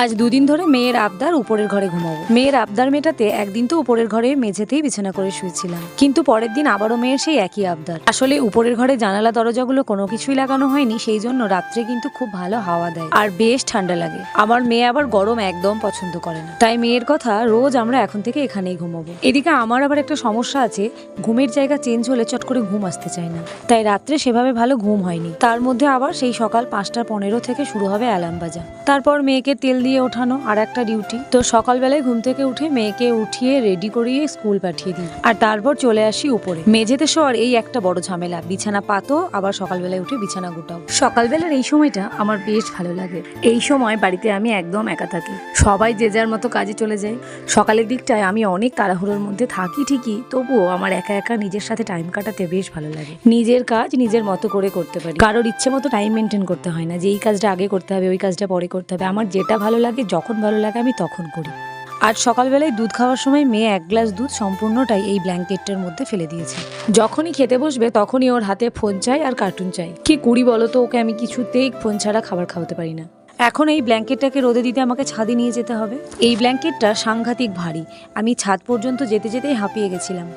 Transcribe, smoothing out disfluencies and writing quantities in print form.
আজ দুদিন ধরে মেয়ের আবদার উপরের ঘরে ঘুমাবো। মেয়ের আবদার মেটাতে একদিন তো উপরের ঘরে মেঝেতেই বিছানা করে শুয়েছিলাম, কিন্তু পরের দিন আবারও মেয়ের সেই একই আবদার। আসলে উপরের ঘরে জানালা দরজাগুলো কোনো কিছুই লাগানো হয়নি, সেই জন্য রাত্রে কিন্তু খুব ভালো হাওয়া দেয় আর বেশ ঠান্ডা লাগে। আমার মেয়ে আবার গরম একদম পছন্দ করে না, তাই মেয়ের কথা রোজ আমরা এখন থেকে এখানেই ঘুমাবো। এদিকে আমার আবার একটা সমস্যা আছে, ঘুমের জায়গা চেঞ্জ হলে চট করে ঘুম আসতে চায় না, তাই রাত্রে সেভাবে ভালো ঘুম হয়নি। তার মধ্যে আবার সেই সকাল 5:15 থেকে শুরু হবে অ্যালার্ম বাজা, তারপর মেয়েকে তেল দিয়ে ওঠানো আর একটা ডিউটি। তো সকালবেলায় ঘুম থেকে উঠে মেয়েকে উঠিয়ে রেডি করিয়ে স্কুল পাঠিয়ে দিই, আর তারপর চলে আসি উপরে। মেঝেতে শোয়ার এই একটা বড় ঝামেলা, বিছানা পাতো আবার সকালবেলায় উঠে বিছানা গোটাও। সকালবেলার এই সময়টা আমার বেশ ভালো লাগে। এই সময় বাড়িতে আমি একদম একা থাকি, সবাই যে যার মতো কাজে চলে যায়। সকালের দিকটায় আমি অনেক তাড়াহুড়োর মধ্যে থাকি ঠিকই, তবুও আমার একা একা নিজের সাথে টাইম কাটাতে বেশ ভালো লাগে। নিজের কাজ নিজের মতো করে করতে পারি, কারোর ইচ্ছে মতো টাইম মেনটেন করতে হয় না যে এই কাজটা আগে করতে হবে ওই কাজটা পরে করতে হবে। আমার যেটা ভালো লাগে যখন ভালো লাগে আমি তখন করি। আজ সকালবেলায় দুধ খাওয়ার সময় মেয়ে 1 গ্লাস দুধ সম্পূর্ণটাই এই ব্ল্যাঙ্কেটটার মধ্যে ফেলে দিয়েছে। যখনই খেতে বসবে তখনই ওর হাতে ফোন চাই আর কার্টুন চাই। কি করি বলো তো, ওকে আমি কিছুতেই ফোন ছাড়া খাবার খাওয়াতে পারি না। এখন এই ব্ল্যাঙ্কেটটাকে রোদে দিতে আমাকে ছাদে নিয়ে যেতে হবে। এই ব্ল্যাঙ্কেটটা সাংঘাতিক ভারী, আমি ছাদ পর্যন্ত যেতে যেতেই হাঁপিয়ে গেছিলাম।